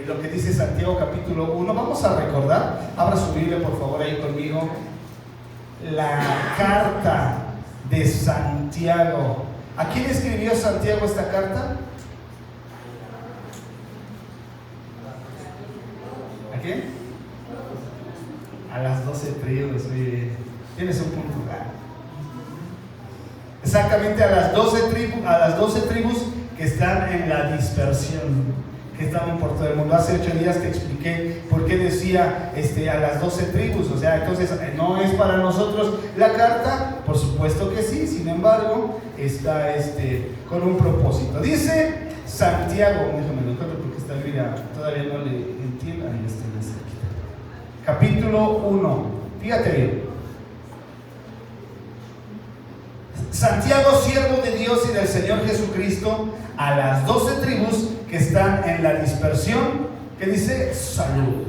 lo que dice Santiago capítulo 1. Vamos a recordar, abra su Biblia por favor ahí conmigo, la carta de Santiago. ¿A quién escribió Santiago esta carta? ¿A quién? A las 12 tribus. Tienes un punto. Exactamente a las 12 tribus que están en la dispersión, que estaban por todo el mundo. Hace 8 días te expliqué por qué decía a las 12 tribus. O sea, entonces no es para nosotros la carta, por supuesto que sí. Sin embargo, está con un propósito. Dice Santiago, déjame lo encuentro porque esta Biblia todavía no le entiendo. Ahí está, capítulo 1. Fíjate bien. Santiago, siervo de Dios y del Señor Jesucristo, a las 12 tribus que están en la dispersión, que dice: salud.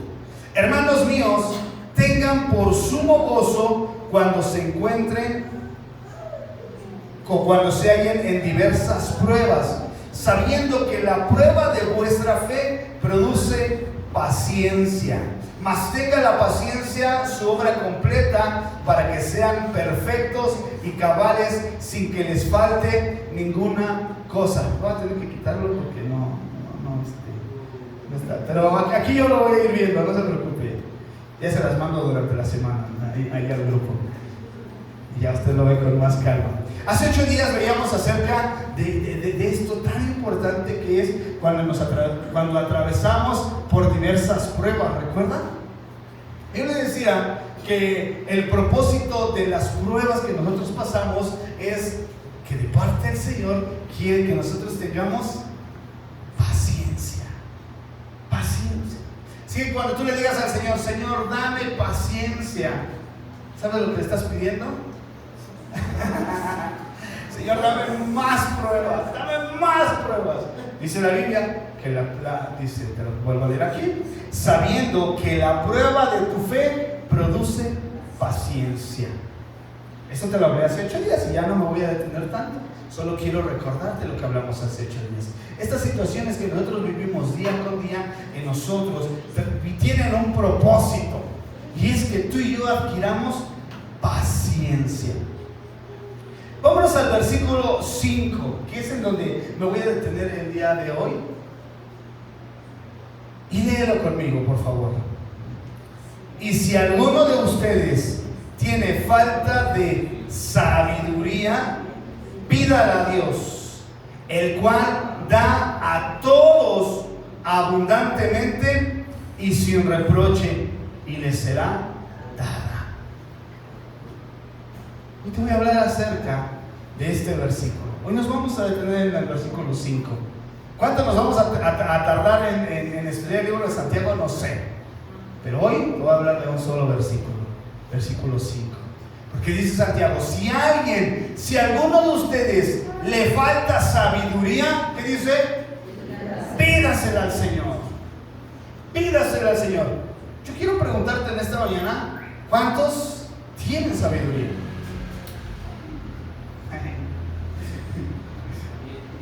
Hermanos míos, tengan por sumo gozo cuando se encuentren o cuando se hallen en diversas pruebas, sabiendo que la prueba de vuestra fe produce paciencia. Mas tenga la paciencia su obra completa, para que sean perfectos y cabales, sin que les falte ninguna cosa. Voy a tener que quitarlo porque no está. Pero aquí yo lo voy a ir viendo, no se preocupe. Ya se las mando durante la semana ahí al grupo. Y ya usted lo ve con más calma. Hace 8 días veíamos acerca de esto tan importante que es cuando atravesamos por diversas pruebas. ¿Recuerdan? Yo le decía que el propósito de las pruebas que nosotros pasamos es que de parte del Señor quiere que nosotros tengamos paciencia. Paciencia. Sí, cuando tú le digas al Señor: Señor, dame paciencia, ¿sabes lo que le estás pidiendo? Señor, dame más pruebas, dame más pruebas. Dice la Biblia que dice, te lo vuelvo a leer aquí: sabiendo que la prueba de tu fe produce paciencia. Esto te lo hablé hace 8 días y ya no me voy a detener tanto. Solo quiero recordarte lo que hablamos hace 8 días. Estas situaciones que nosotros vivimos día con día en nosotros tienen un propósito, y es que tú y yo adquiramos paciencia. Vámonos al versículo 5, que es en donde me voy a detener el día de hoy. Y léelo conmigo, por favor. Y si alguno de ustedes tiene falta de sabiduría, pídala a Dios, el cual da a todos abundantemente y sin reproche, y les será dada. Hoy te voy a hablar acerca de este versículo. Hoy nos vamos a detener en el versículo 5. ¿Cuánto nos vamos a tardar en estudiar el libro de Santiago? No sé. Pero hoy te voy a hablar de un solo versículo. Versículo 5. Porque dice Santiago: si alguno de ustedes le falta sabiduría, ¿qué dice? Pídasela al Señor. Pídasela al Señor. Yo quiero preguntarte en esta mañana: ¿cuántos tienen sabiduría?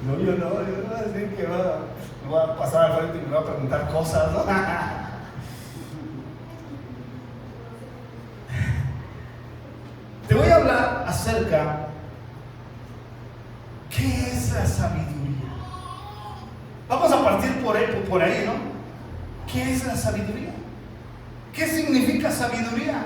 No, yo no voy a decir que me voy a pasar al frente y me voy a preguntar cosas, ¿no? Te voy a hablar acerca ¿qué es la sabiduría? Vamos a partir por ahí, ¿no? ¿Qué es la sabiduría? ¿Qué significa sabiduría?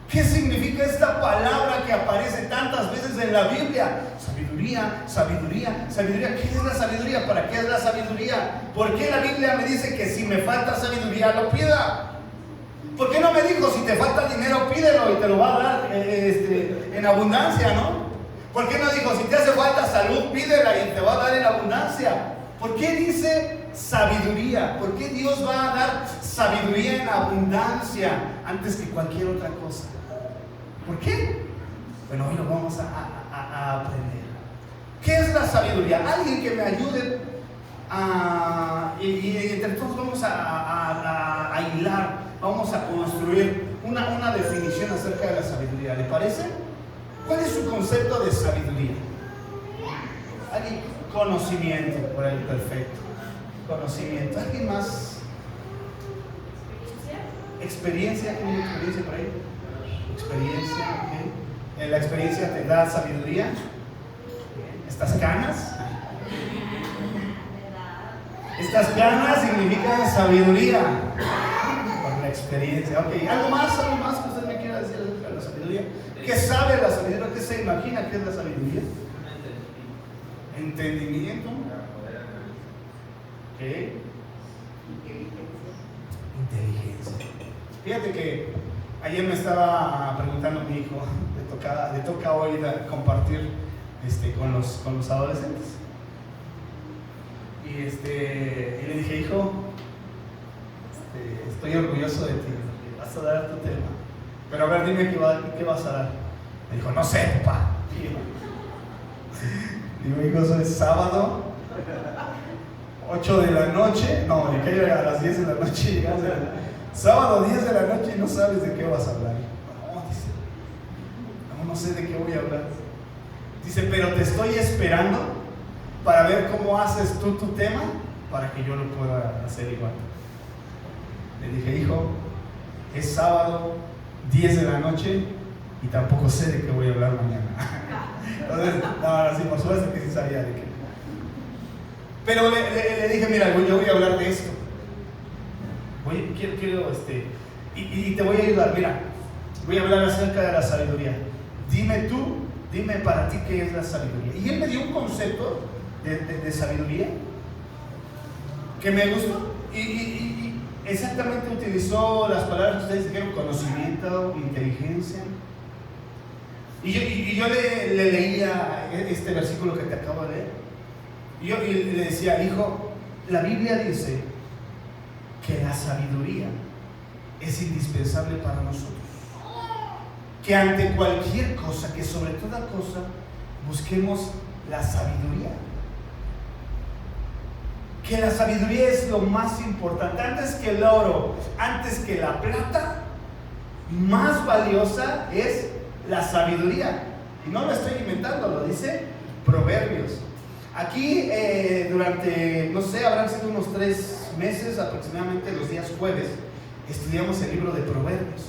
¿Qué significa esta palabra que aparece tantas veces en la Biblia? Sabiduría, sabiduría, sabiduría. ¿Qué es la sabiduría? ¿Para qué es la sabiduría? ¿Por qué la Biblia me dice que si me falta sabiduría lo pida? ¿Por qué no me dijo: si te falta dinero pídelo y te lo va a dar en abundancia, ¿no? ¿Por qué no dijo: si te hace falta salud pídela y te va a dar en abundancia? ¿Por qué dice sabiduría? ¿Por qué Dios va a dar sabiduría en abundancia antes que cualquier otra cosa? ¿Por qué? Bueno, hoy lo vamos a aprender. ¿Qué es la sabiduría? Alguien que me ayude y entre todos vamos a hilar, vamos a construir una definición acerca de la sabiduría. ¿Le parece? ¿Cuál es su concepto de sabiduría? Conocimiento, por ahí, perfecto. conocimiento. ¿Alguien más? Experiencia. ¿Hay una experiencia por ahí? Experiencia, ¿ok? ¿La experiencia te da sabiduría? ¿Estas canas? Estas canas significan sabiduría por la experiencia. Ok, ¿algo más que usted me quiera decir acerca de la sabiduría? ¿Qué sabe la sabiduría? ¿Qué se imagina que es la sabiduría? Entendimiento. Ok. Inteligencia. Fíjate que ayer me estaba preguntando mi hijo, le toca hoy compartir con los adolescentes. Y le dije, hijo, estoy orgulloso de ti, vas a dar tu tema. Pero a ver, dime qué vas a dar. Me dijo, no sé, papá. Digo, hijo, eso es sábado, 8 de la noche. No, de que a las 10 de la noche llegamos. Sábado 10 de la noche y no sabes de qué vas a hablar. No, dice, no sé de qué voy a hablar. Dice, pero te estoy esperando para ver cómo haces tú tu tema para que yo lo pueda hacer igual. Le dije, hijo, es sábado 10 de la noche y tampoco sé de qué voy a hablar mañana. Entonces, no, sí, por supuesto que sí sabía de qué. Pero le dije, mira, yo voy a hablar de esto. Quiero y te voy a ayudar. Mira, voy a hablar acerca de la sabiduría. Dime para ti qué es la sabiduría. Y él me dio un concepto de sabiduría que me gustó. Y exactamente utilizó las palabras que ustedes dijeron: conocimiento, inteligencia. Y yo le leía este versículo que te acabo de leer. Y yo le decía, hijo, la Biblia dice que la sabiduría es indispensable para nosotros. Que ante cualquier cosa, que sobre toda cosa, busquemos la sabiduría. Que la sabiduría es lo más importante. Antes que el oro, antes que la plata, más valiosa es la sabiduría. Y no lo estoy inventando, lo dice Proverbios. Aquí durante, no sé, habrán sido unos 3 meses aproximadamente, los días jueves, estudiamos el libro de Proverbios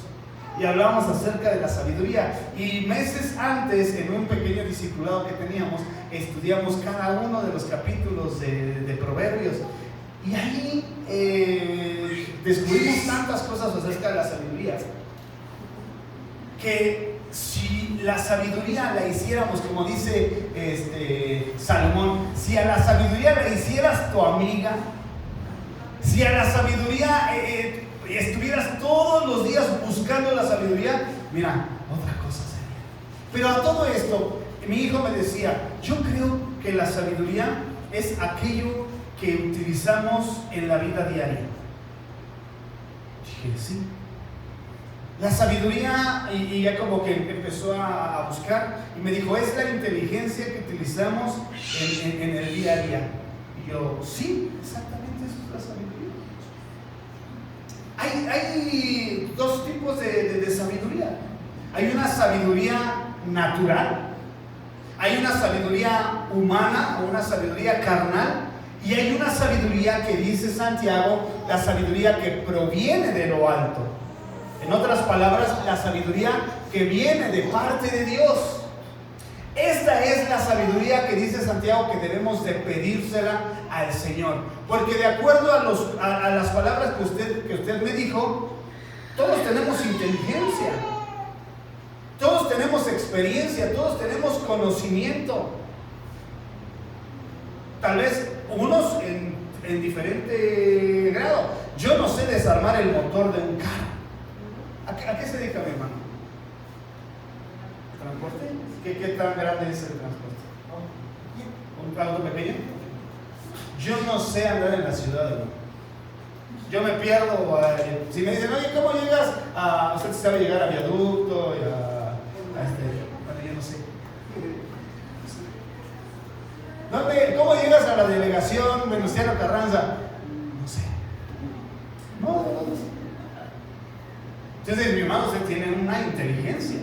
y hablábamos acerca de la sabiduría. Y meses antes, en un pequeño discipulado que teníamos, estudiamos cada uno de los capítulos de Proverbios. Y ahí descubrimos tantas cosas acerca de la sabiduría, que si la sabiduría la hiciéramos, como dice Salomón, si a la sabiduría la hicieras tu amiga, si a la sabiduría estuvieras todos los días buscando la sabiduría, mira, otra cosa sería. Pero a todo esto, mi hijo me decía, yo creo que la sabiduría es aquello que utilizamos en la vida diaria. Dije, sí. La sabiduría, y ya como que empezó a buscar, y me dijo, es la inteligencia que utilizamos en el día a día. Y yo, sí, exactamente, eso es la sabiduría. Hay 2 tipos de sabiduría. Hay una sabiduría natural, hay una sabiduría humana o una sabiduría carnal, y hay una sabiduría que dice Santiago, la sabiduría que proviene de lo alto. En otras palabras, la sabiduría que viene de parte de Dios. Esta es la sabiduría que dice Santiago que debemos de pedírsela al Señor. Porque de acuerdo a las palabras que usted me dijo, todos tenemos inteligencia, todos tenemos experiencia, todos tenemos conocimiento. Tal vez unos en diferente grado. Yo no sé desarmar el motor de un carro. ¿A qué se dedica mi hermano? ¿Transporte? ¿Qué tan grande es el transporte? ¿Un auto pequeño? Yo no sé andar en la ciudad, hermano. Yo me pierdo. Si me dicen, oye, ¿cómo llegas a... Usted sabe llegar a Viaducto y bueno, yo no sé. ¿Cómo llegas a la delegación Venustiano Carranza? No sé. No sé. Entonces, mi hermano, usted tiene una inteligencia,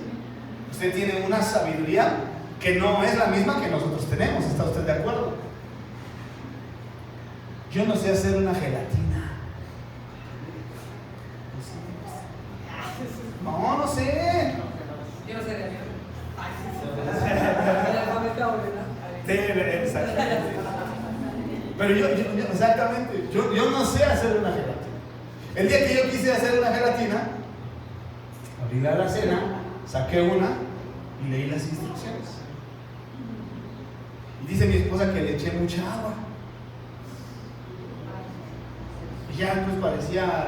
usted tiene una sabiduría que no es la misma que nosotros tenemos. ¿Está usted de acuerdo? yo no sé hacer una gelatina. No sé. Yo no sé de mí. Exactamente. Pero yo exactamente, yo no sé hacer una gelatina. El día que yo quise hacer una gelatina, abrí la alacena, saqué una y leí las instrucciones. Y dice mi esposa que le eché mucha agua. Y ya pues parecía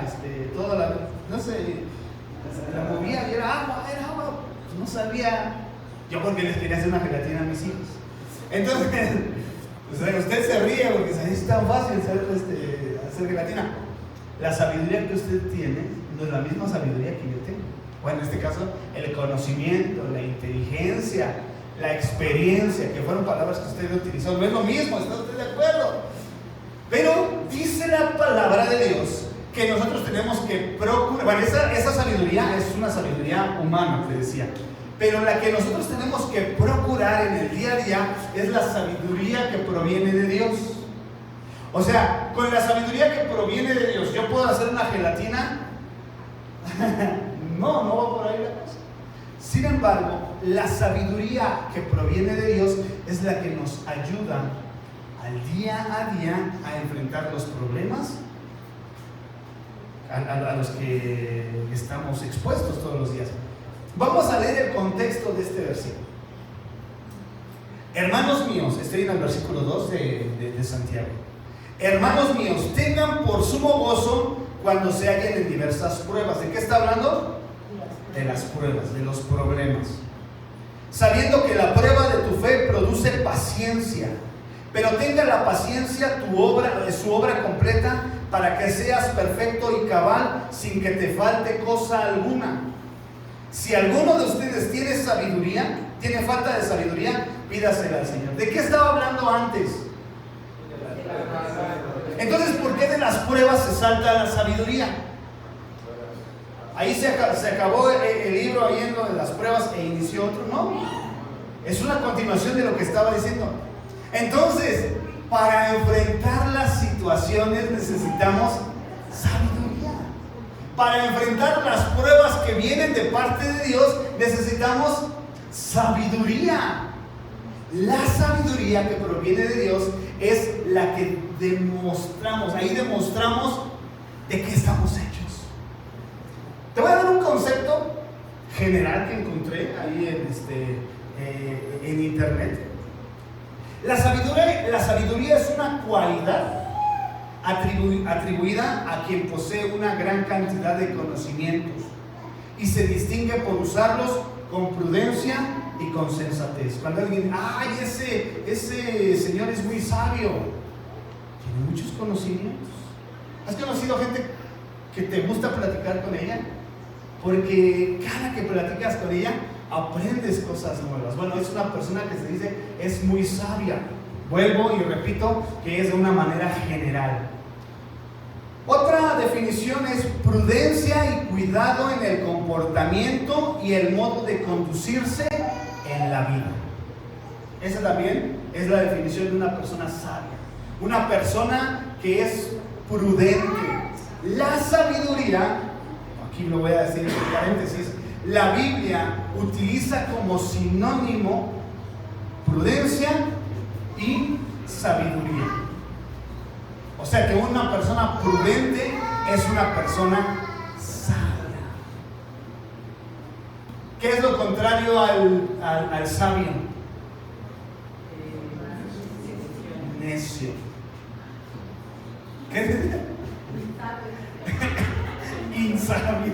toda la, no sé, la movía y era agua. Pues no sabía. Yo porque les quería hacer una gelatina a mis hijos. Entonces, usted se ríe porque es tan fácil hacer gelatina. La sabiduría que usted tiene no es la misma sabiduría que yo tengo. Bueno, en este caso, el conocimiento, la inteligencia, la experiencia, que fueron palabras que usted utilizó, no es lo mismo, ¿está usted de acuerdo? Pero dice la palabra de Dios que nosotros tenemos que procurar. Bueno, esa sabiduría es una sabiduría humana, te decía. Pero la que nosotros tenemos que procurar en el día a día es la sabiduría que proviene de Dios. O sea, con la sabiduría que proviene de Dios, ¿yo puedo hacer una gelatina? No va por ahí la cosa. Sin embargo, la sabiduría que proviene de Dios es la que nos ayuda al día a día a enfrentar los problemas a los que estamos expuestos todos los días. Vamos a leer el contexto de este versículo. Hermanos míos, estoy en el versículo 2 de Santiago. Hermanos míos, tengan por sumo gozo cuando se hallen en diversas pruebas. ¿De qué está hablando? De las pruebas, de los problemas. Sabiendo que la prueba de tu fe produce paciencia, pero tenga la paciencia su obra completa, para que seas perfecto y cabal, sin que te falte cosa alguna. Si alguno de ustedes tiene falta de sabiduría, pídasela al Señor. ¿De qué estaba hablando antes? Entonces, ¿por qué de las pruebas se salta la sabiduría? Ahí se acabó el libro ahí en lo de las pruebas e inició otro. No, es una continuación de lo que estaba diciendo. Entonces, para enfrentar las situaciones necesitamos sabiduría. Para enfrentar las pruebas que vienen de parte de Dios necesitamos sabiduría. La sabiduría que proviene de Dios es la que demostramos. Ahí demostramos de qué estamos hechos. Te voy a dar un concepto general que encontré ahí en internet. La sabiduría es una cualidad atribuida a quien posee una gran cantidad de conocimientos y se distingue por usarlos con prudencia y con sensatez. Cuando alguien, ¡ay, ese señor es muy sabio! Tiene muchos conocimientos. ¿Has conocido gente que te gusta platicar con ella? Porque cada que platicas con ella, aprendes cosas nuevas. Bueno, es una persona que se dice es muy sabia. Vuelvo y repito que es de una manera general. Otra definición es prudencia y cuidado en el comportamiento y el modo de conducirse en la vida. Esa también es la definición de una persona sabia. Una persona que es prudente. La sabiduría, aquí lo voy a decir en paréntesis, la Biblia utiliza como sinónimo prudencia y sabiduría. O sea que una persona prudente es una persona sabia. ¿Qué es lo contrario al sabio? Necio. ¿Qué es? Insabio.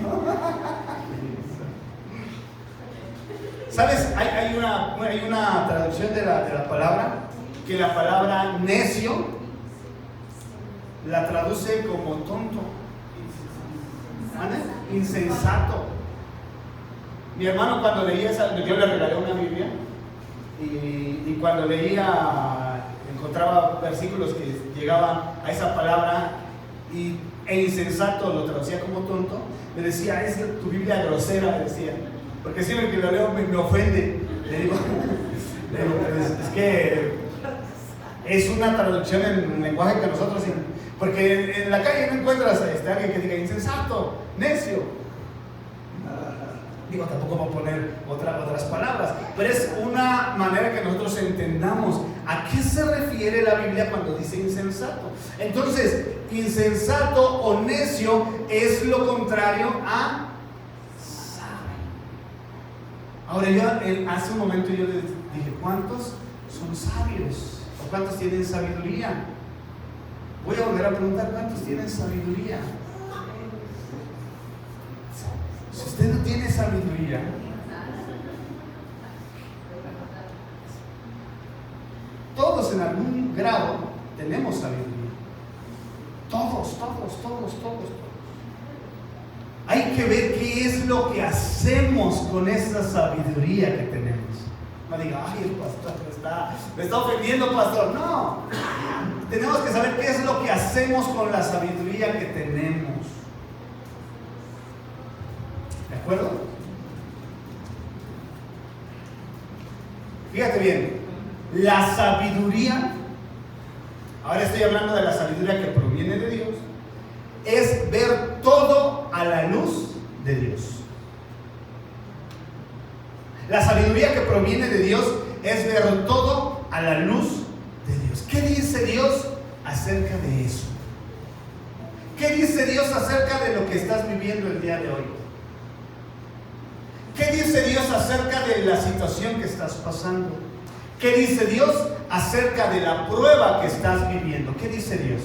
¿Sabes? Hay una traducción de la palabra, que la palabra necio la traduce como tonto, ¿vale? Insensato. Mi hermano cuando leía yo le regalé una Biblia y cuando leía encontraba versículos que llegaban a esa palabra e insensato lo traducía como tonto. Me decía, es tu Biblia grosera, me decía, porque siempre que lo leo me ofende. Le digo, es que Es una traducción en lenguaje que nosotros, porque en la calle no encuentras a alguien que diga insensato, necio. Digo, tampoco voy a poner otras palabras, pero es una manera que nosotros entendamos a qué se refiere la Biblia cuando dice insensato. Entonces, insensato o necio es lo contrario a sabio. Ahora, hace un momento yo les dije, ¿cuántos son sabios? ¿O cuántos tienen sabiduría? Voy a volver a preguntar, ¿cuántos tienen sabiduría? Si usted no tiene sabiduría, todos en algún grado tenemos sabiduría. Todos. Hay que ver qué es lo que hacemos con esa sabiduría que tenemos. No diga, ay, el pastor me está ofendiendo, pastor. No, tenemos que saber qué es lo que hacemos con la sabiduría que tenemos. ¿De acuerdo? Fíjate bien, la sabiduría, ahora estoy hablando de la sabiduría que proviene de Dios, es ver todo a la luz de Dios. La sabiduría que proviene de Dios es ver todo a la luz de Dios. ¿Qué dice Dios acerca de eso? ¿Qué dice Dios acerca de lo que estás viviendo el día de hoy? ¿Qué dice Dios acerca de la situación que estás pasando? ¿Qué dice Dios acerca de la prueba que estás viviendo? ¿Qué dice Dios?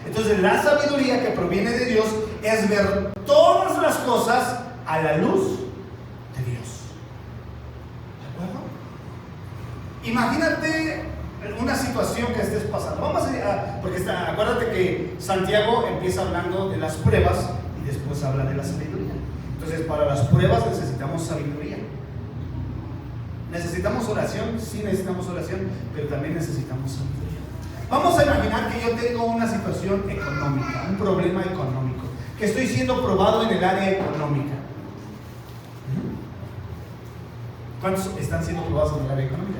Entonces, la sabiduría que proviene de Dios es ver todas las cosas a la luz de Dios. ¿De acuerdo? Imagínate una situación que estés pasando. Vamos a, porque acuérdate que Santiago empieza hablando de las pruebas y después habla de la sabiduría. Entonces, para las pruebas necesitamos sabiduría. ¿Necesitamos oración? Sí, necesitamos oración, pero también necesitamos sabiduría. Vamos a imaginar que yo tengo una situación económica, un problema económico, que estoy siendo probado en el área económica. ¿Cuántos están siendo probados en el área económica?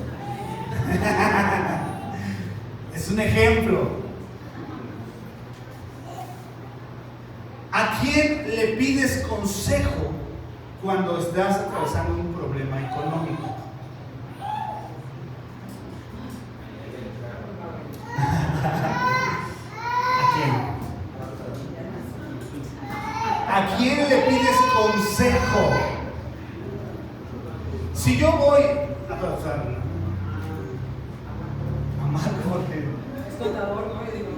Es un ejemplo. ¿A quién le pides consejo cuando estás atravesando un problema económico? ¿A quién le pides consejo? Si yo voy a Marco, porque es contador, ¿no? Yo digo,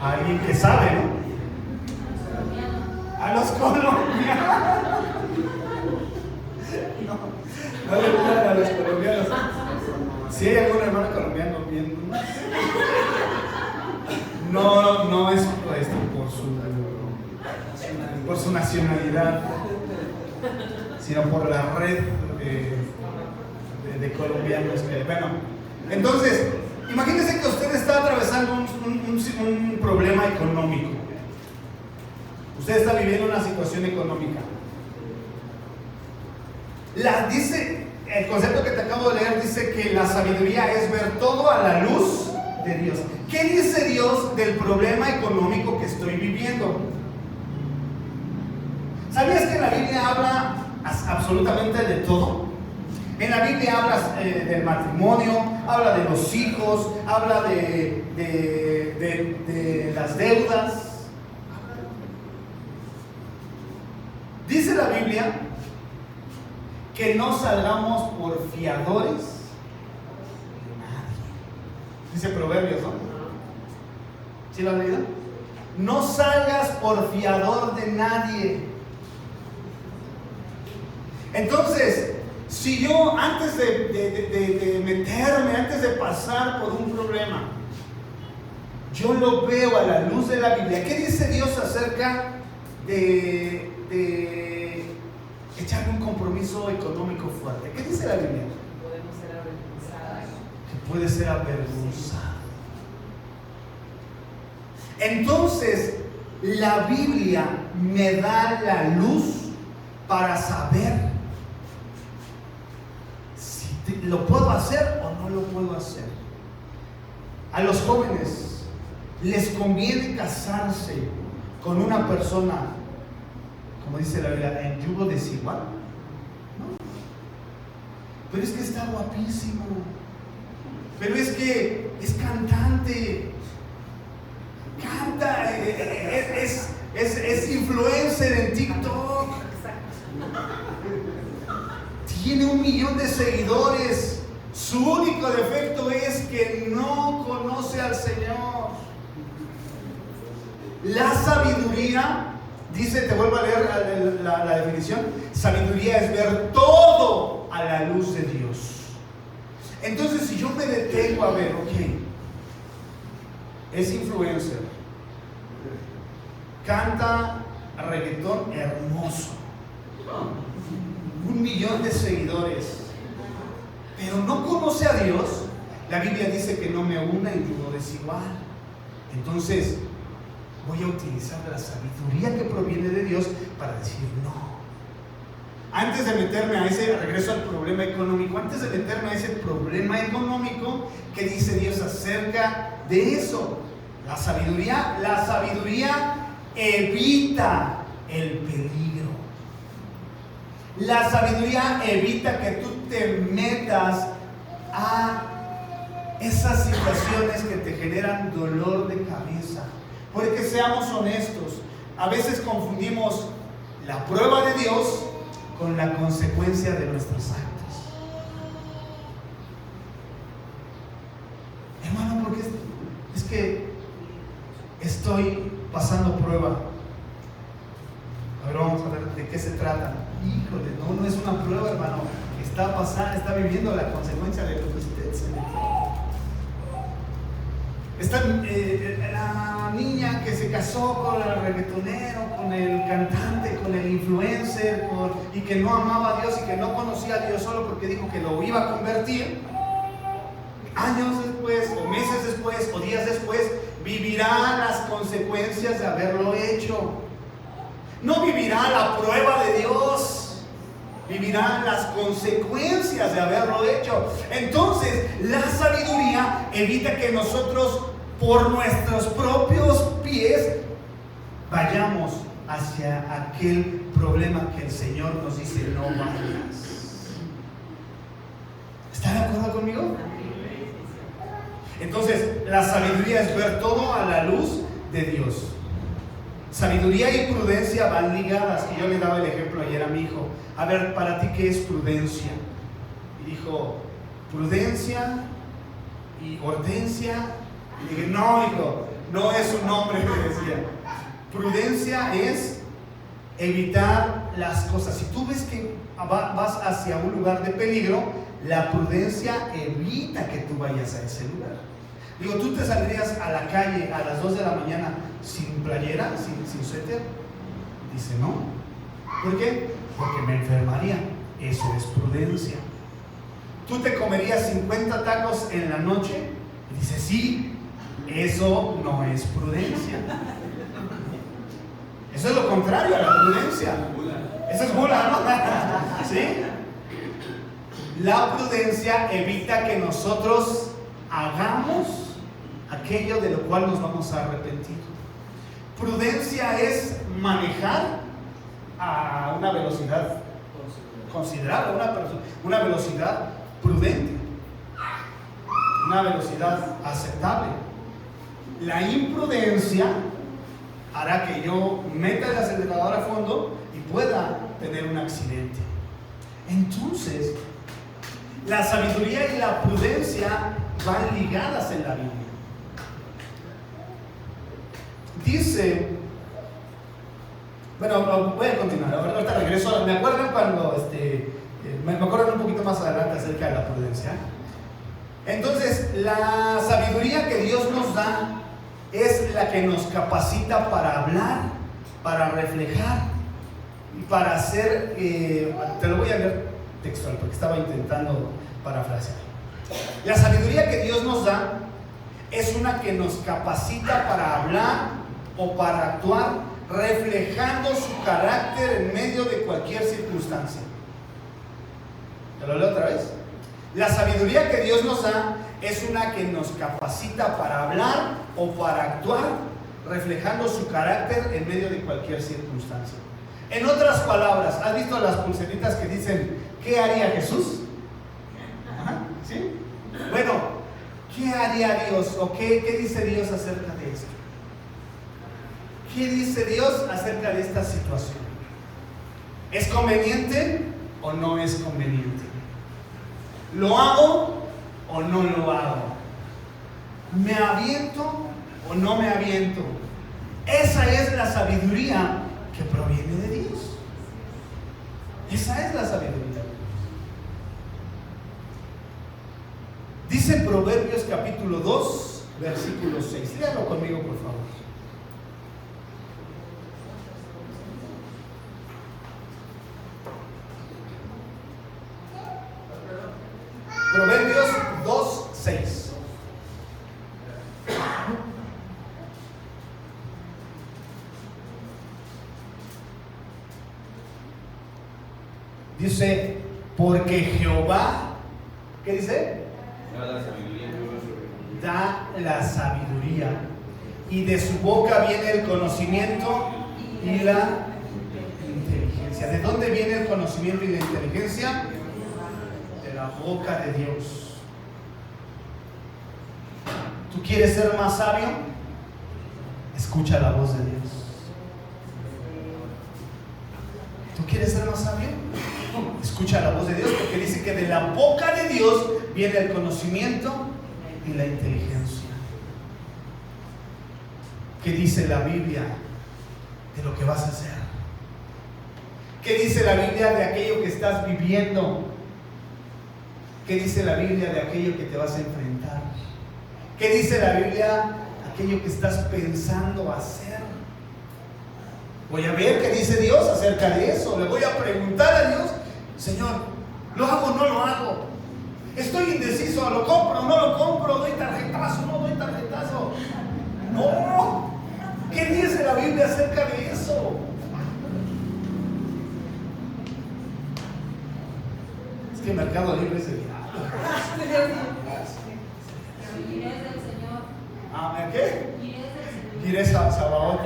alguien que sabe, ¿no? A los colombianos. No le gustan a los colombianos. Si hay algún hermano colombiano viendo, no es por su nacionalidad, sino por la red de colombianos que, bueno, entonces imagínense que usted está atravesando un problema económico. Usted está viviendo una situación económica. Dice el concepto que te acabo de leer, dice que la sabiduría es ver todo a la luz de Dios. ¿Qué dice Dios del problema económico que estoy viviendo? ¿Sabías que en la Biblia habla absolutamente de todo? En la Biblia habla del matrimonio, habla de los hijos, habla de las deudas. Dice la Biblia que no salgamos por fiadores de nadie. Dice Proverbios, ¿no? ¿Sí lo has leído? No salgas por fiador de nadie. Entonces, si yo antes de meterme, antes de pasar por un problema, yo lo veo a la luz de la Biblia. ¿Qué dice Dios acerca de echarme un compromiso económico fuerte? ¿Qué dice la Biblia? podemos ser avergonzados. Que puede ser avergonzado. Entonces, la Biblia me da la luz para saber si lo puedo hacer o no lo puedo hacer. A los jóvenes les conviene casarse con una persona, como dice la Biblia, en yugo desigual, ¿no? Pero es que está guapísimo, pero es que es cantante, canta, es influencer en TikTok, tiene 1 millón de seguidores. Su único defecto es que no conoce al Señor. La sabiduría, dice, te vuelvo a leer la definición: sabiduría es ver todo a la luz de Dios. Entonces, si yo me detengo a ver, ok, es influencer, canta reggaetón hermoso, 1 millón de seguidores, pero no conoce a Dios, la Biblia dice que no me una en yugo desigual. Entonces voy a utilizar la sabiduría que proviene de Dios para decir no. Antes de meterme a ese, regreso al problema económico, antes de meterme a ese problema económico, ¿qué dice Dios acerca de eso? La sabiduría evita el peligro. La sabiduría evita que tú te metas a esas situaciones que te generan dolor de cabeza. Porque seamos honestos, a veces confundimos la prueba de Dios con la consecuencia de nuestros actos. Hermano, porque es que estoy pasando prueba. A ver, vamos a ver de qué se trata. Híjole, no es una prueba, hermano. Está viviendo la consecuencia de lo que usted se metió. Está la niña que se casó con el reggaetonero, con el cantante, con el influencer, y que no amaba a Dios y que no conocía a Dios solo porque dijo que lo iba a convertir. Años después, o meses después, o días después, vivirá las consecuencias de haberlo hecho. No vivirá la prueba de Dios, vivirá las consecuencias de haberlo hecho. Entonces, la sabiduría evita que nosotros, por nuestros propios pies, vayamos hacia aquel problema que el Señor nos dice: no vayas. ¿Está de acuerdo conmigo? Entonces, la sabiduría es ver todo a la luz de Dios. Sabiduría y prudencia van ligadas. Y yo le daba el ejemplo ayer a mi hijo. A ver, para ti, ¿qué es prudencia? Y dijo: prudencia y hortensia. Y dije: no, hijo, no es un nombre, me decía. Prudencia es evitar las cosas. Si tú ves que vas hacia un lugar de peligro, la prudencia evita que tú vayas a ese lugar. Digo, ¿tú te saldrías a la calle a las 2 de la mañana sin playera, sin suéter? Dice: no. ¿Por qué? Porque me enfermaría. Eso es prudencia. ¿Tú te comerías 50 tacos en la noche? Y dice: sí. Eso no es prudencia. Eso es lo contrario a la prudencia. Eso es gula, ¿no? ¿Sí? La prudencia evita que nosotros hagamos aquello de lo cual nos vamos a arrepentir. Prudencia es manejar a una velocidad considerable, una velocidad prudente, una velocidad aceptable. La imprudencia hará que yo meta el acelerador a fondo y pueda tener un accidente. Entonces, la sabiduría y la prudencia van ligadas en la Biblia. Dice, bueno, voy a continuar, ahorita regreso. Me acuerdan cuando, me acuerdan un poquito más adelante acerca de la prudencia. Entonces, la sabiduría que Dios nos da es la que nos capacita para hablar, para reflejar y para hacer, te lo voy a leer textual porque estaba intentando parafrasear. La sabiduría que Dios nos da es una que nos capacita para hablar o para actuar, reflejando su carácter en medio de cualquier circunstancia. ¿Te lo leo otra vez? La sabiduría que Dios nos da es una que nos capacita para hablar o para actuar, reflejando su carácter en medio de cualquier circunstancia. En otras palabras, ¿has visto las pulseritas que dicen ¿qué haría Jesús? Ajá, ¿sí? Bueno, ¿qué haría Dios? ¿O qué dice Dios acerca de esto? ¿Qué dice Dios acerca de esta situación? ¿Es conveniente o no es conveniente? ¿Lo hago o no lo hago? ¿Me aviento o no me aviento? Esa es la sabiduría que proviene de Dios. Esa es la sabiduría de Dios. Dice Proverbios capítulo 2, versículo 6. Léalo conmigo, por favor. Proverbios 2, 6. Dice, porque Jehová, ¿qué dice? Da la sabiduría, y de su boca viene el conocimiento y la inteligencia. ¿De dónde viene el conocimiento y la inteligencia? De la boca de Dios. ¿Tú quieres ser más sabio? Escucha la voz de Dios. ¿Tú quieres ser más sabio? Escucha la voz de Dios, porque dice que de la boca de Dios viene el conocimiento y la inteligencia. ¿Qué dice la Biblia de lo que vas a hacer? ¿Qué dice la Biblia de aquello que estás viviendo? ¿Qué dice la Biblia de aquello que te vas a enfrentar? ¿Qué dice la Biblia de aquello que estás pensando hacer? Voy a ver qué dice Dios acerca de eso. Le voy a preguntar a Dios: Señor, ¿lo hago o no lo hago? Estoy indeciso, ¿lo compro o no lo compro? ¿Doy tarjetazo o no doy tarjetazo? No. ¿Qué dice la Biblia acerca de eso? Es que Mercado Libre es el diablo. ¿Qué? Giré Sabaoth.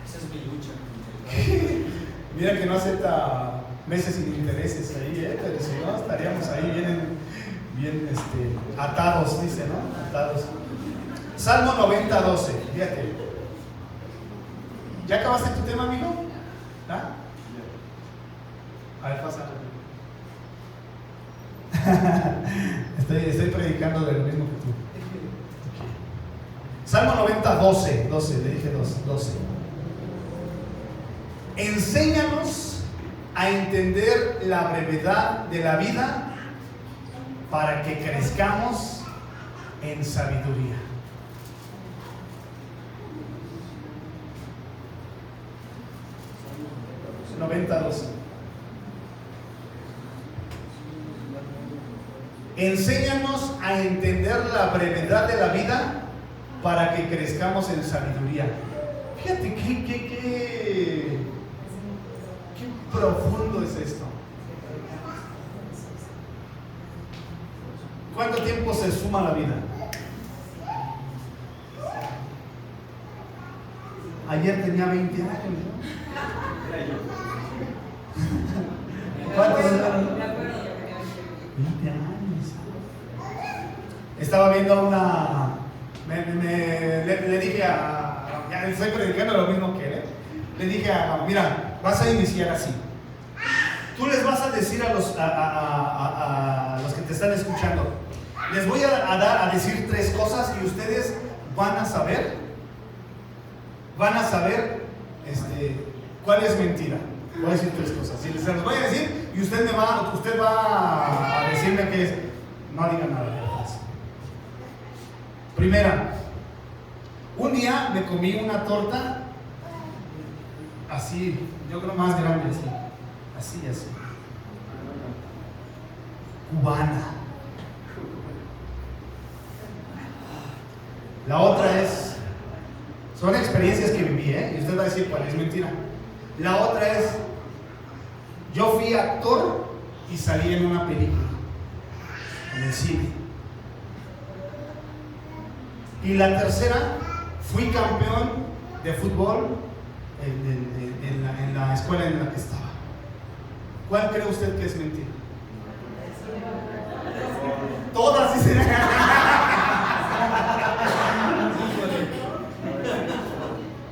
Esa es mi lucha. Mira que no acepta meses sin intereses ahí, pero si no, estaríamos ahí bien atados, dice, ¿no? Atados. Salmo 90, 12, fíjate. ¿Ya acabaste tu tema, amigo? ¿Ah? A ver, pásalo. Estoy predicando de lo mismo que tú. Salmo 90, 12, le dije 12. Enséñanos a entender la brevedad de la vida para que crezcamos en sabiduría. Salmo 90, 12. Enséñanos a entender la brevedad de la vida para que crezcamos en sabiduría. Fíjate qué profundo es esto. ¿Cuánto tiempo se suma la vida? Ayer tenía 20 años, ¿no? ¿Cuántos años? 20 años. Estaba viendo una... Le dije ya estoy predicando lo mismo que él. Le dije mira, vas a iniciar así. Tú les vas a decir a los que te están escuchando, les voy a decir 3 cosas y ustedes van a saber cuál es mentira. Voy a decir 3 cosas. Si les las voy a decir y usted va a decirme qué es, no digan nada. Primera, un día me comí una torta así, yo creo más grande, así, cubana. La otra son experiencias que viví, y usted va a decir cuál es mentira. La otra es, yo fui actor y salí en una película. en el cine. Y la tercera, fui campeón de fútbol en la escuela en la que estaba. ¿Cuál cree usted que es mentira? Todas dicen.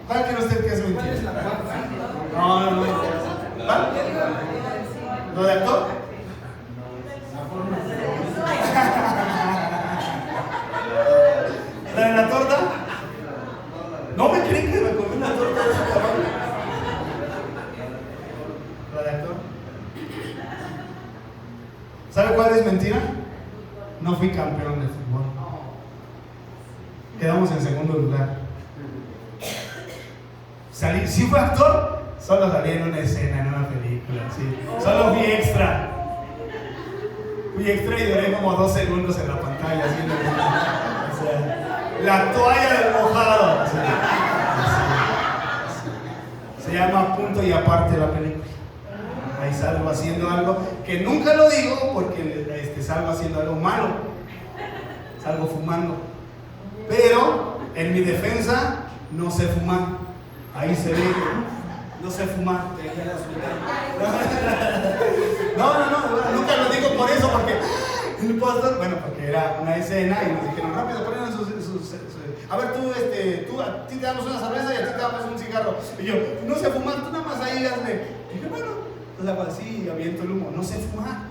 ¿Cuál cree usted que es mentira? ¿Cuál es la cuarta? No. ¿Cuál? ¿Lo de actor? ¿La de la torta? ¿No me creen que me comí una torta de ese tamaño? ¿La de actor? ¿Sabe cuál es mentira? No fui campeón de fútbol. Quedamos en segundo lugar. Salí, sí fue actor, solo salí en una escena, en una película, sí. Solo fui extra. Fui extra y duré como 2 segundos en la pantalla, así, o sea, la toalla del mojado. Así. Se llama Punto y Aparte la película. Ahí salgo haciendo algo que nunca lo digo porque salgo haciendo algo malo. Salgo fumando. Pero en mi defensa no sé fumar. Ahí se ve, no sé fumar. No, nunca lo digo por eso, porque el pastor, bueno, porque era una escena y nos dijeron rápido, ponen sus a ver, tú, a ti te damos una cerveza y a ti te damos un cigarro. Y yo, no sé fumar, tú nada más ahí hazme. Y dije, bueno, entonces hago así y aviento el humo, no sé fumar.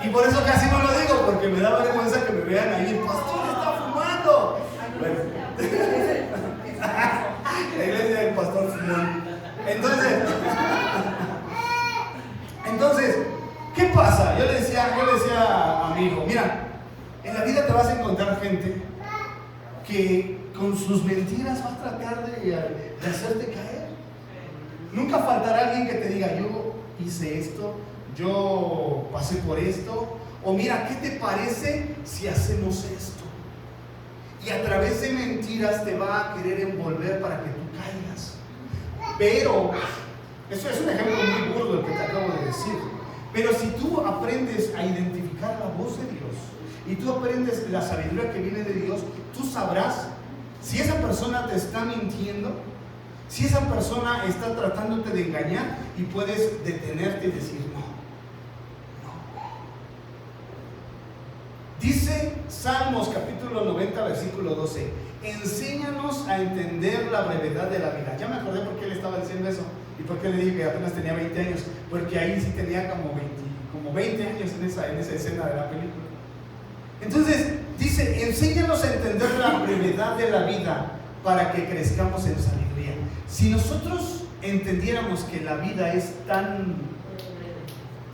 Y por eso casi no lo digo, porque me da vergüenza que me vean ahí, el pastor está fumando. Bueno. La iglesia del pastor fumón. Entonces, ¿qué pasa? Yo le decía a mi hijo, mira, en la vida te vas a encontrar gente que con sus mentiras va a tratar de hacerte caer. Nunca faltará alguien que te diga, yo hice esto, yo pasé por esto, o mira, ¿qué te parece si hacemos esto? Y a través de mentiras te va a querer envolver para que tú caigas. Pero, eso es un ejemplo muy burdo el que te acabo de decir. Pero si tú aprendes a identificar la voz de Dios y tú aprendes la sabiduría que viene de Dios, tú sabrás si esa persona te está mintiendo, si esa persona está tratándote de engañar, y puedes detenerte y decir no. Dice Salmos capítulo 90 versículo 12, enséñanos a entender la brevedad de la vida. Ya me acordé por qué le estaba diciendo eso y por qué le dije que apenas tenía 20 años, porque ahí sí tenía como 20 años en esa escena de la película. Entonces dice, enséñanos a entender la brevedad de la vida para que crezcamos en sabiduría. Si nosotros entendiéramos que la vida es tan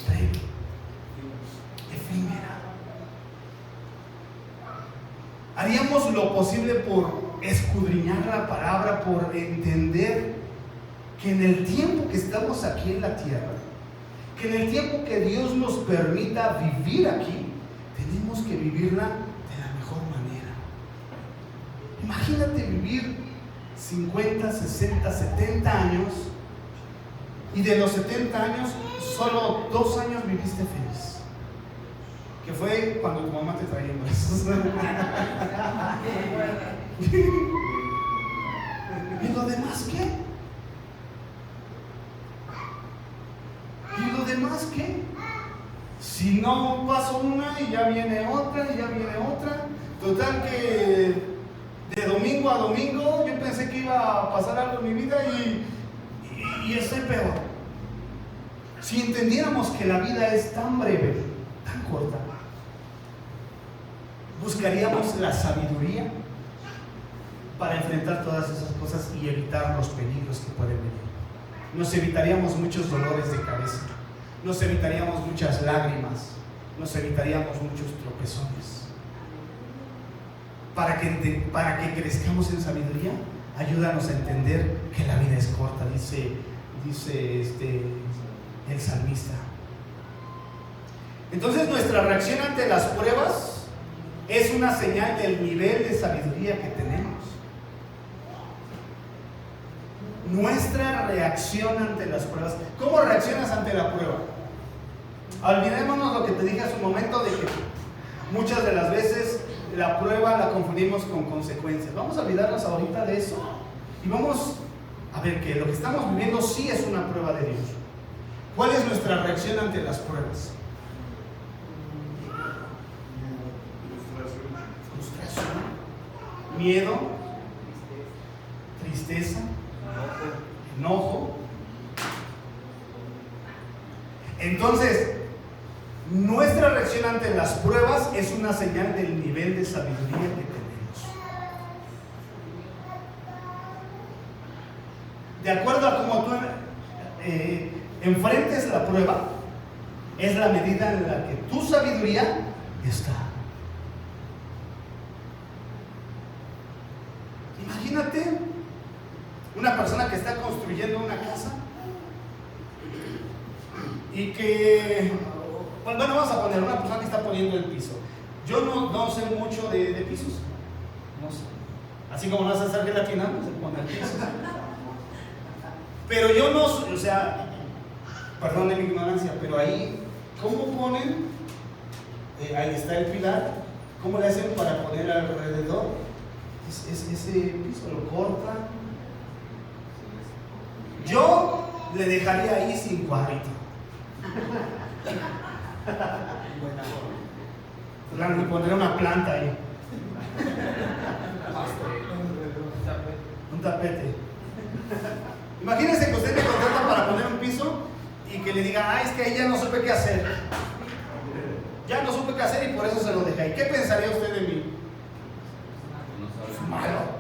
breve, efímera, haríamos lo posible por escudriñar la palabra, por entender que en el tiempo que estamos aquí en la tierra, que en el tiempo que Dios nos permita vivir aquí, tenemos que vivirla de la mejor manera. Imagínate vivir 50, 60, 70 años y de los 70 años solo 2 años viviste feliz, que fue cuando tu mamá te traía brazos. ¿Y lo demás qué? ¿Y lo demás qué? Si no paso una y ya viene otra y ya viene otra. Total que de domingo a domingo yo pensé que iba a pasar algo en mi vida y estoy peor. Si entendiéramos que la vida es tan breve, tan corta, buscaríamos la sabiduría para enfrentar todas esas cosas y evitar los peligros que pueden venir. Nos evitaríamos muchos dolores de cabeza, nos evitaríamos muchas lágrimas, nos evitaríamos muchos tropezones. Para que crezcamos en sabiduría, ayúdanos a entender que la vida es corta, dice el salmista. Entonces nuestra reacción ante las pruebas es una señal del nivel de sabiduría que tenemos. Nuestra reacción ante las pruebas. ¿Cómo reaccionas ante la prueba? Olvidémonos lo que te dije hace un momento de que Muchas de las veces la prueba la confundimos con consecuencias. Vamos a olvidarnos ahorita de eso y vamos a ver que lo que estamos viviendo sí es una prueba de Dios. ¿Cuál es nuestra reacción ante las pruebas? Frustración, miedo, tristeza, enojo. Entonces, nuestra reacción ante las pruebas es una señal del nivel de sabiduría que tenemos. De acuerdo a cómo tú enfrentes la prueba, es la medida en la que tu sabiduría está. Imagínate una persona que está construyendo una casa y que, bueno, vamos a poner una persona que está poniendo el piso. Yo no sé mucho de pisos, no sé. Así como no sé hacer gelatina, no sé poner pisos. Pero yo no, o sea, perdón de mi ignorancia, pero ahí, ¿cómo ponen? Ahí está el pilar, ¿cómo le hacen para poner alrededor? Ese piso lo cortan. Yo le dejaría ahí sin cuadrito. Le pondré una planta ahí. Un tapete. Imagínense que usted me contrata para poner un piso y que le diga, es que ahí ya no supe qué hacer. Ya no supe qué hacer y por eso se lo dejé ahí. ¿Qué pensaría usted de mí? Malo.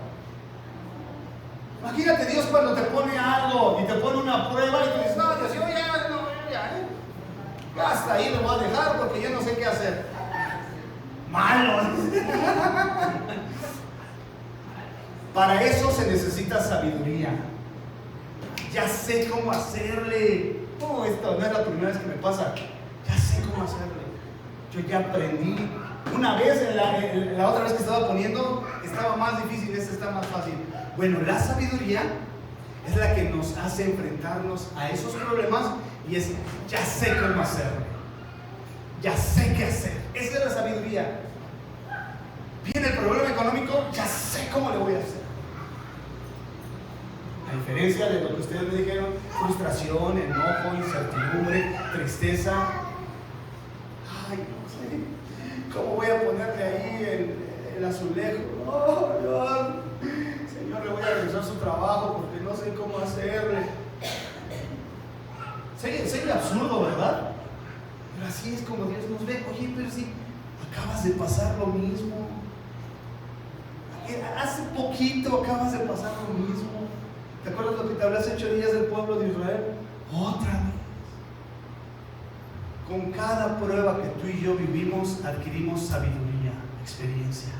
Imagínate Dios cuando te pone algo y te pone una prueba y tú dices, no, Dios, yo ya hasta ahí lo voy a dejar porque yo no sé qué hacer. Malo. Para eso se necesita sabiduría. Ya sé cómo hacerle. Oh, esto no es la primera vez que me pasa. Ya sé cómo hacerle. Yo ya aprendí. Una vez, la otra vez que estaba poniendo, estaba más difícil, esta está más fácil. Bueno, la sabiduría es la que nos hace enfrentarnos a esos problemas y es, ya sé cómo hacerle. Ya sé qué hacer. Esa es la sabiduría. Viene el problema económico, ya sé cómo le voy a hacer. A diferencia de lo que ustedes me dijeron, frustración, enojo, incertidumbre, tristeza. Ay, no sé, ¿cómo voy a ponerle ahí el azulejo? Oh, Dios, Señor, le voy a regresar su trabajo porque no sé cómo hacerle. Sería absurdo, ¿verdad? Pero así es como Dios nos ve. Oye, pero si acabas de pasar lo mismo. Hace poquito acabas de pasar lo mismo. ¿Te acuerdas lo que te hablé hace 8 días del pueblo de Israel? Otra vez. Con cada prueba que tú y yo vivimos, adquirimos sabiduría, experiencia.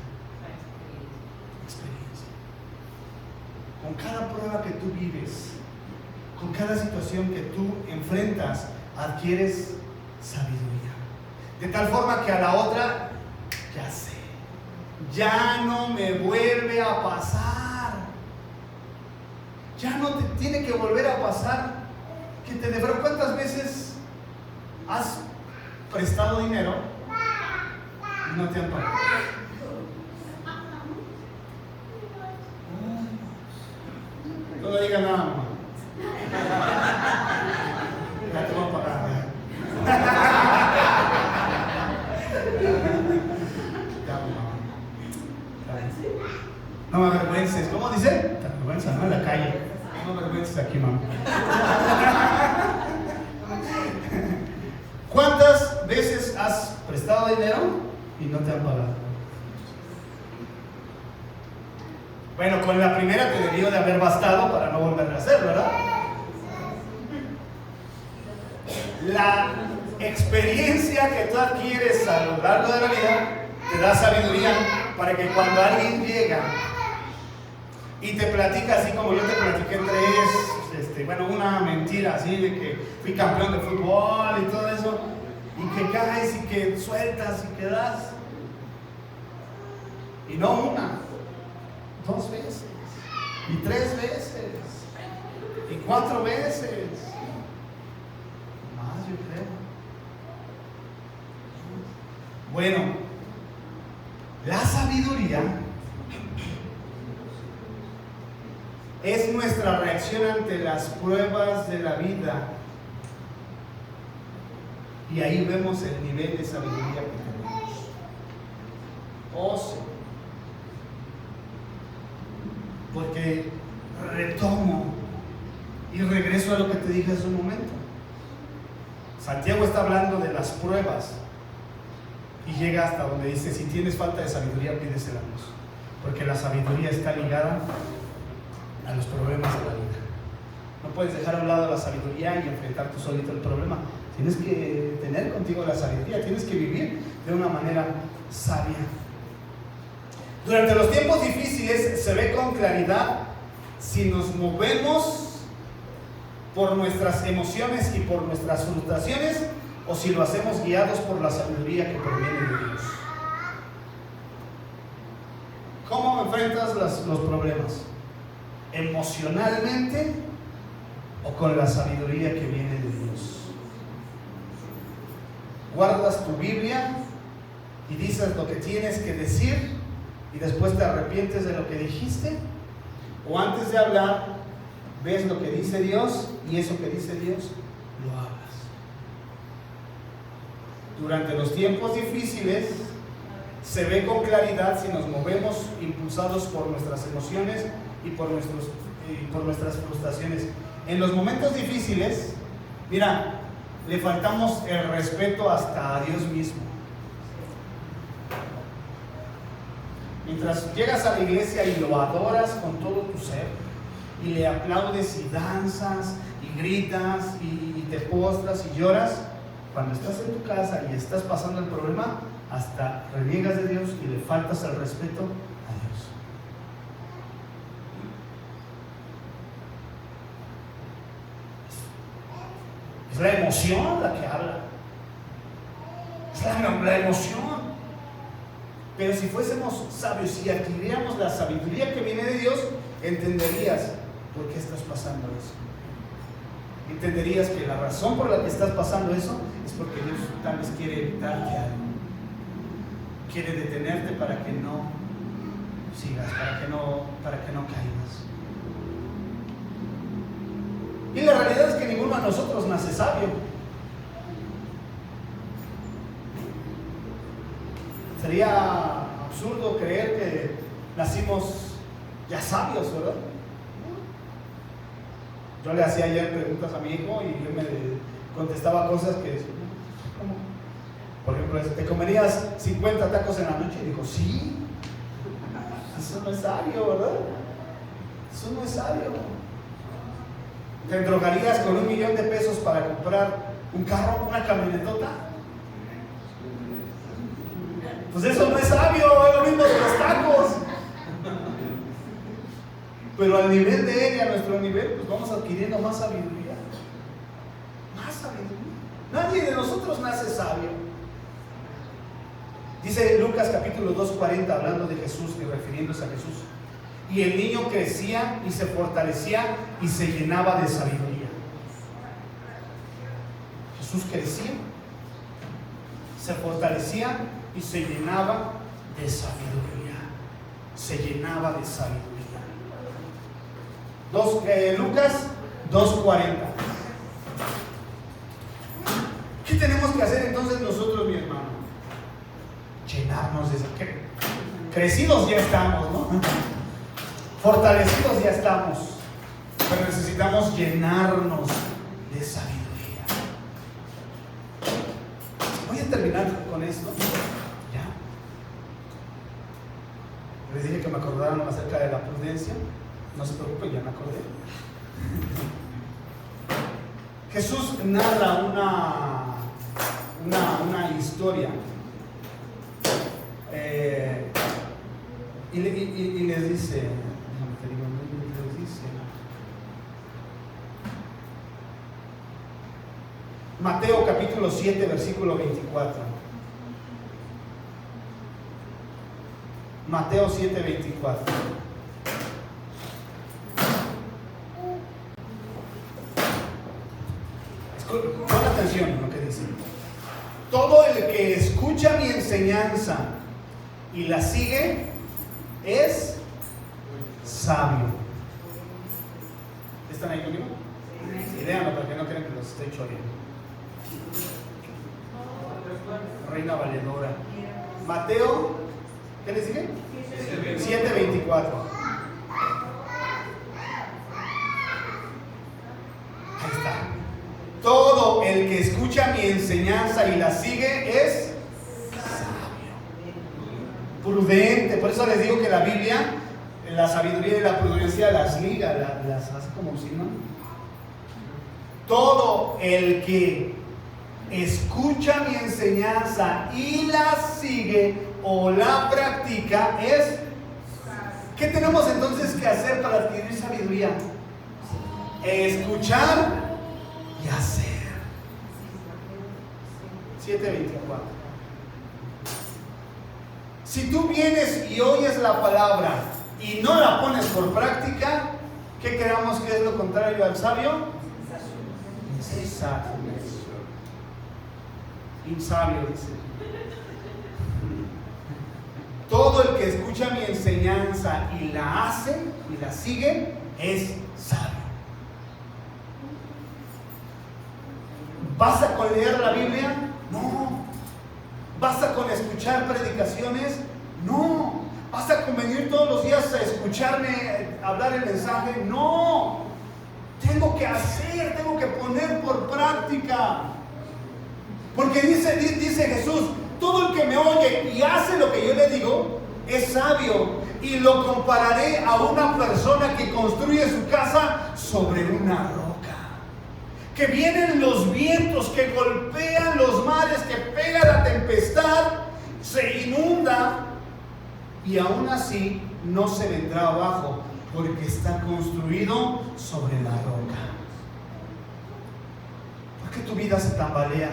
Con cada prueba que tú vives, con cada situación que tú enfrentas, adquieres sabiduría. De tal forma que a la otra, ya sé, ya no me vuelve a pasar. Ya no te tiene que volver a pasar que te defraudan. ¿Cuántas veces has prestado dinero y no te han pagado? No le digas nada, mamá. Ya te voy a pagar. Ya, mamá. No me avergüences. ¿Cómo dice? Te avergüenza, ¿no? En la calle. No me avergüences aquí, mamá. ¿Cuántas veces has prestado dinero y no te han pagado? Bueno, con la primera te debió de haber bastado para no volver a hacer, ¿verdad? La experiencia que tú adquieres a lo largo de la vida te da sabiduría para que cuando alguien llega y te platica así como yo te platiqué una mentira así de que fui campeón de fútbol y todo eso, y que caes y que sueltas y que das, y no una, 2 veces, y 3 veces, y 4 veces, más yo creo. Bueno, sabiduría es nuestra reacción ante las pruebas de la vida. Y ahí vemos el nivel de sabiduría que tenemos. Oh, sí. Porque retomo y regreso a lo que te dije hace un momento. Santiago está hablando de las pruebas y llega hasta donde dice: si tienes falta de sabiduría, pídesela a Dios, porque la sabiduría está ligada a los problemas de la vida. No puedes dejar a un lado la sabiduría y enfrentar tú solito el problema. Tienes que tener contigo la sabiduría, tienes que vivir de una manera sabia. Durante los tiempos difíciles se ve con claridad si nos movemos por nuestras emociones y por nuestras frustraciones, o si lo hacemos guiados por la sabiduría que proviene de Dios. ¿Cómo enfrentas los problemas? ¿Emocionalmente o con la sabiduría que viene de Dios? ¿Guardas tu Biblia y dices lo que tienes que decir y después te arrepientes de lo que dijiste? ¿O antes de hablar ves lo que dice Dios y eso que dice Dios lo hablas? Durante los tiempos difíciles se ve con claridad si nos movemos impulsados por nuestras emociones y por nuestras frustraciones. En los momentos difíciles, mira, le faltamos el respeto hasta a Dios mismo. Mientras llegas a la iglesia y lo adoras con todo tu ser, y le aplaudes y danzas y gritas y te postras y lloras, cuando estás en tu casa y estás pasando el problema, hasta reniegas de Dios y le faltas el respeto a Dios. Es la emoción la que habla. Es la emoción. Pero si fuésemos sabios y adquiriéramos la sabiduría que viene de Dios, entenderías por qué estás pasando eso. Entenderías que la razón por la que estás pasando eso es porque Dios tal vez quiere evitarte algo. Quiere detenerte para que no sigas, para que no caigas. Y la realidad es que ninguno de nosotros nace sabio. Sería absurdo creer que nacimos ya sabios, ¿verdad? Yo le hacía ayer preguntas a mi hijo y él me contestaba cosas que, ¿cómo? Por ejemplo, ¿te comerías 50 tacos en la noche? Y dijo, sí. Eso no es sabio, ¿verdad? Eso no es sabio. ¿Te drogarías con $1 millón para comprar un carro, una camionetota? Pues eso no es sabio, es lo mismo de los tacos. Pero al nivel de él y a nuestro nivel, pues vamos adquiriendo más sabiduría. Más sabiduría. Nadie de nosotros nace sabio. Dice Lucas capítulo 2:40, hablando de Jesús y refiriéndose a Jesús. Y el niño crecía y se fortalecía y se llenaba de sabiduría. Jesús crecía, se fortalecía y se llenaba de sabiduría. Se llenaba de sabiduría. Lucas 2:40. ¿Qué tenemos que hacer entonces nosotros, mi hermano? Llenarnos de sabiduría. Crecidos ya estamos, ¿no? Fortalecidos ya estamos, pero necesitamos llenarnos de sabiduría. Voy a terminar con esto. ¿Ya? Les dije que me acordaron acerca de la prudencia. No se preocupen, ya me acordé. Jesús narra una historia y les dice, Mateo capítulo 7 versículo 24. Mateo 7:24. Pon atención en lo que dice. Todo el que escucha mi enseñanza y la sigue es sabio. ¿Están ahí conmigo? Sí, léanlo para que no crean que los estoy choreando. Reina Valedora. Mateo, ¿qué les dije? 7:24. Ahí está. Todo el que escucha mi enseñanza y la sigue es sabio, prudente. Por eso les digo que la Biblia, la sabiduría y la prudencia las liga, las hace como si no. Todo el que escucha mi enseñanza y la sigue o la practica es. ¿Qué tenemos entonces que hacer para adquirir sabiduría? Escuchar y hacer. 7:24. Si tú vienes y oyes la palabra y no la pones por práctica, ¿qué creamos que es lo contrario al sabio? Insabio, dice. Todo el que escucha mi enseñanza y la hace y la sigue es sabio. ¿Basta con leer la Biblia? No. ¿Basta con escuchar predicaciones? No. ¿Basta con venir todos los días a escucharme hablar el mensaje? No. Tengo que hacer, tengo que poner por práctica. Porque dice Jesús, todo el que me oye y hace lo que yo le digo es sabio. Y lo compararé a una persona que construye su casa sobre una roca. Que vienen los vientos, que golpean los mares, que pega la tempestad, se inunda y aún así no se vendrá abajo porque está construido sobre la roca. ¿Por qué tu vida se tambalea?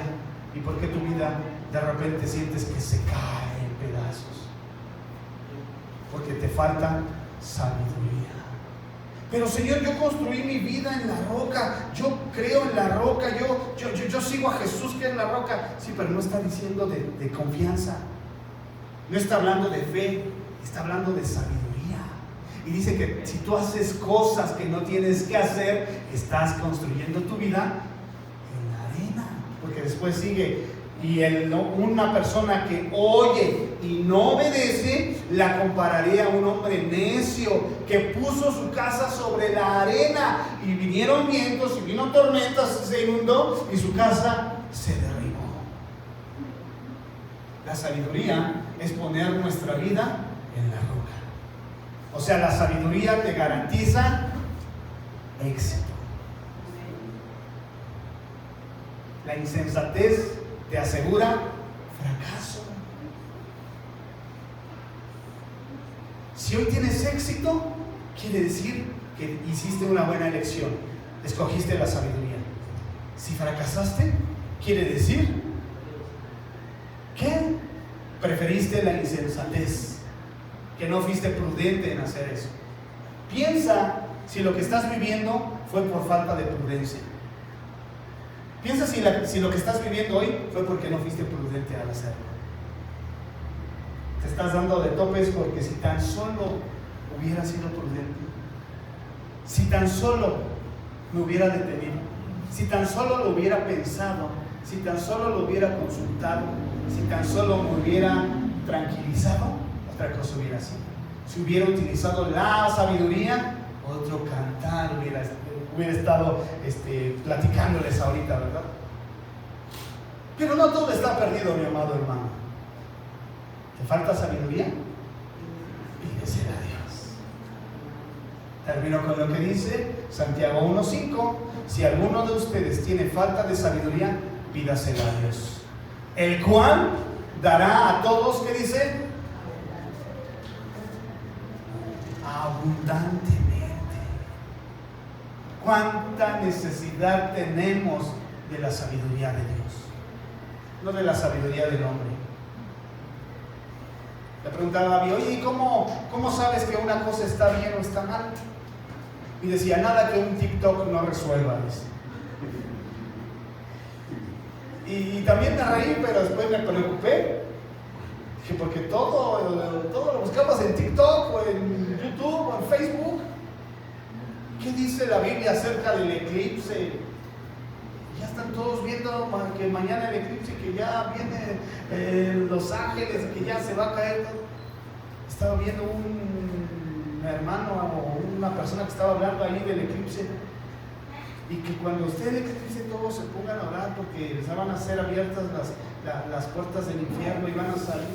¿Y por qué tu vida de repente sientes que se cae en pedazos? Porque te falta sabiduría. Pero Señor, yo construí mi vida en la roca, yo creo en la roca, yo sigo a Jesús que es la roca. Sí, pero no está diciendo de confianza, no está hablando de fe, está hablando de sabiduría. Y dice que si tú haces cosas que no tienes que hacer, estás construyendo tu vida en la arena. Porque después sigue, y una persona que oye y no obedece, la compararé a un hombre necio que puso su casa sobre la arena y vinieron vientos y vino tormentas, se inundó y su casa se derribó. La sabiduría es poner nuestra vida en la roca. O sea, la sabiduría te garantiza éxito. La insensatez te asegura fracaso. Si hoy tienes éxito, quiere decir que hiciste una buena elección, escogiste la sabiduría. Si fracasaste, quiere decir que preferiste la insensatez, que no fuiste prudente en hacer eso. Piensa si lo que estás viviendo fue por falta de prudencia. Piensa si lo que estás viviendo hoy fue porque no fuiste prudente al hacerlo. Te estás dando de topes porque si tan solo hubiera sido prudente, si tan solo me hubiera detenido, si tan solo lo hubiera pensado, si tan solo lo hubiera consultado, si tan solo me hubiera tranquilizado, otra cosa hubiera sido. Si hubiera utilizado la sabiduría, otro cantar hubiera estado platicándoles ahorita, ¿verdad? Pero no todo está perdido, mi amado hermano. ¿Te falta sabiduría? Pídesela a Dios. Termino con lo que dice Santiago 1:5. Si alguno de ustedes tiene falta de sabiduría, pídasela a Dios, el cual dará a todos, ¿qué dice? Abundantemente. ¿Cuánta necesidad tenemos de la sabiduría de Dios? No de la sabiduría del hombre. Le preguntaba a mí, oye, ¿y cómo sabes que una cosa está bien o está mal? Y decía, nada que un TikTok no resuelva, dice. Y también me reí, pero después me preocupé. Que porque todo lo buscamos en TikTok o en YouTube o en Facebook. ¿Qué dice la Biblia acerca del eclipse? Ya están todos viendo que mañana el eclipse, que ya viene Los Ángeles, que ya se va a caer todo. Estaba viendo un hermano o una persona que estaba hablando ahí del eclipse, y que cuando esté el eclipse todos se pongan a orar porque les van a ser abiertas las puertas del infierno y van a salir.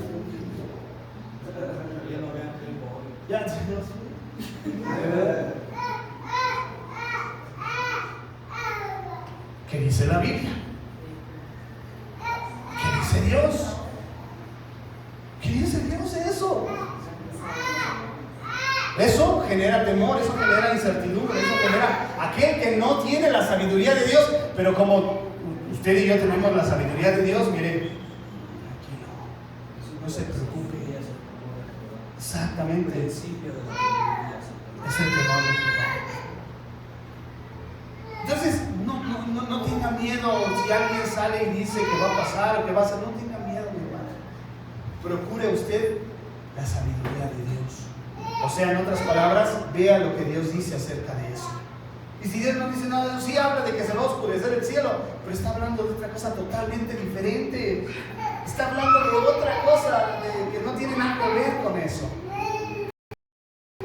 Ya, ¿qué dice la Biblia? ¿Qué dice Dios? ¿Qué dice Dios de eso? Eso genera temor, eso genera incertidumbre, eso genera aquel que no tiene la sabiduría de Dios. Pero como usted y yo tenemos la sabiduría de Dios, mire, tranquilo, no se preocupe. Exactamente, es el temor de Jehová. Entonces, no tenga miedo si alguien sale y dice que va a pasar o que va a hacer. No tenga miedo, mi hermano. Procure usted la sabiduría de Dios. O sea, en otras palabras, vea lo que Dios dice acerca de eso. Y si Dios no dice nada de eso, sí habla de que se va a oscurecer el cielo, pero está hablando de otra cosa totalmente diferente. Está hablando de otra cosa que no tiene nada que ver con eso.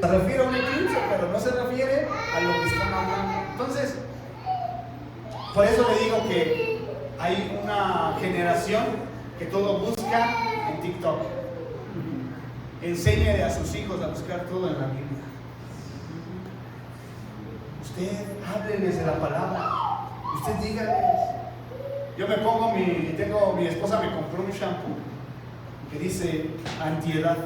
Se refiere a un eclipse, pero no se refiere a lo que están hablando. Entonces, por eso le digo que hay una generación que todo busca en TikTok. Enséñale a sus hijos a buscar todo en la Biblia. Usted hábleles de la palabra. Usted dígales. Yo me pongo mi esposa me compró un shampoo que dice antiedad.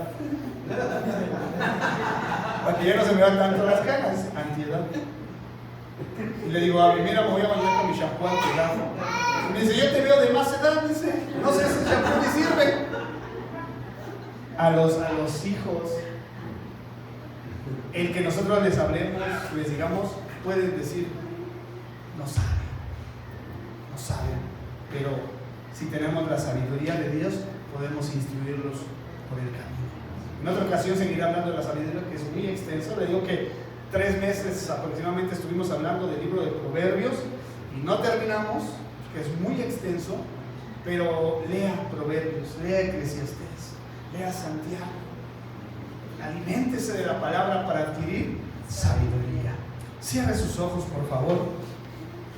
Para que ya no se me vean tanto las canas. Antiedad. Y le digo, a mí, mira, me voy a bañar con mi shampoo antiedad. Y me dice, yo te veo de más edad, dice. No sé si ese shampoo le sirve. A los hijos, el que nosotros les hablemos, les digamos, pueden decir, no saben, pero si tenemos la sabiduría de Dios, podemos instruirlos por el camino. En otra ocasión seguiré hablando de la sabiduría, que es muy extenso. Le digo que 3 meses aproximadamente estuvimos hablando del libro de Proverbios y no terminamos, que es muy extenso, pero lea Proverbios, lea Eclesiastés, lea Santiago. Aliméntese de la palabra para adquirir sabiduría. Cierre sus ojos, por favor.